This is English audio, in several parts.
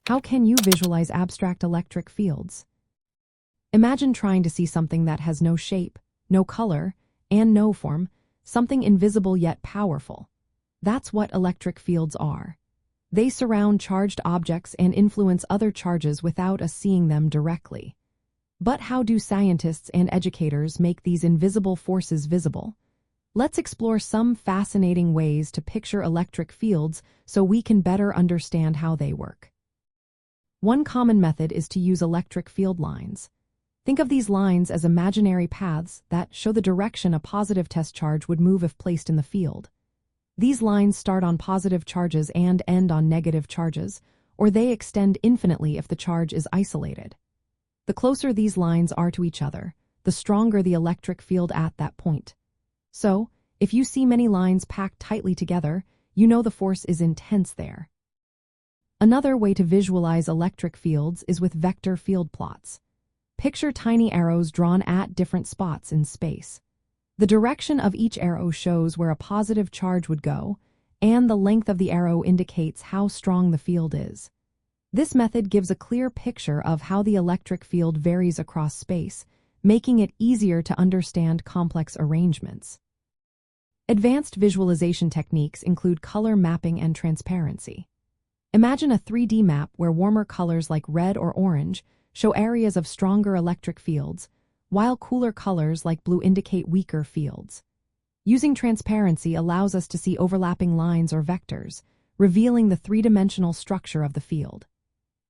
How can you visualize abstract electric fields? Imagine trying to see something that has no shape, no color, and no form, something invisible yet powerful. That's what electric fields are. They surround charged objects and influence other charges without us seeing them directly. But how do scientists and educators make these invisible forces visible? Let's explore some fascinating ways to picture electric fields so we can better understand how they work. One common method is to use electric field lines. Think of these lines as imaginary paths that show the direction a positive test charge would move if placed in the field. These lines start on positive charges and end on negative charges, or they extend infinitely if the charge is isolated. The closer these lines are to each other, the stronger the electric field at that point. So, if you see many lines packed tightly together, you know the force is intense there. Another way to visualize electric fields is with vector field plots. Picture tiny arrows drawn at different spots in space. The direction of each arrow shows where a positive charge would go, and the length of the arrow indicates how strong the field is. This method gives a clear picture of how the electric field varies across space, making it easier to understand complex arrangements. Advanced visualization techniques include color mapping and transparency. Imagine a 3D map where warmer colors like red or orange show areas of stronger electric fields, while cooler colors like blue indicate weaker fields. Using transparency allows us to see overlapping lines or vectors, revealing the three-dimensional structure of the field.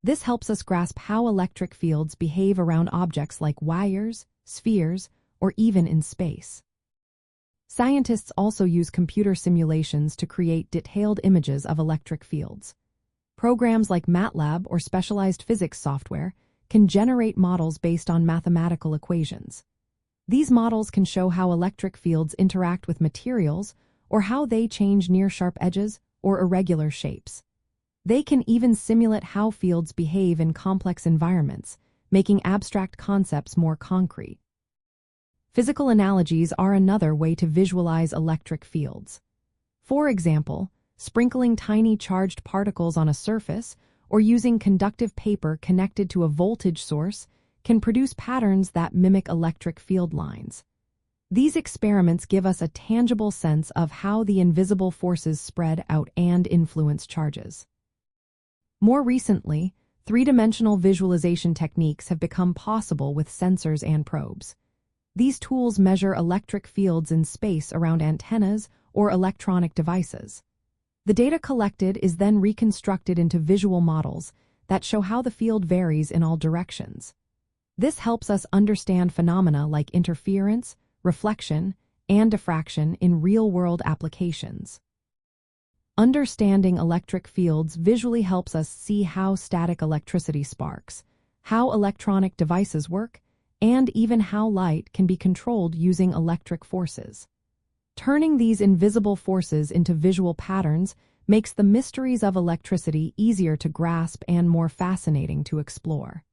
This helps us grasp how electric fields behave around objects like wires, spheres, or even in space. Scientists also use computer simulations to create detailed images of electric fields. Programs like MATLAB or specialized physics software can generate models based on mathematical equations. These models can show how electric fields interact with materials or how they change near sharp edges or irregular shapes. They can even simulate how fields behave in complex environments, making abstract concepts more concrete. Physical analogies are another way to visualize electric fields. For example, sprinkling tiny charged particles on a surface or using conductive paper connected to a voltage source can produce patterns that mimic electric field lines. These experiments give us a tangible sense of how the invisible forces spread out and influence charges. More recently, three-dimensional visualization techniques have become possible with sensors and probes. These tools measure electric fields in space around antennas or electronic devices. The data collected is then reconstructed into visual models that show how the field varies in all directions. This helps us understand phenomena like interference, reflection, and diffraction in real-world applications. Understanding electric fields visually helps us see how static electricity sparks, how electronic devices work, and even how light can be controlled using electric forces. Turning these invisible forces into visual patterns makes the mysteries of electricity easier to grasp and more fascinating to explore.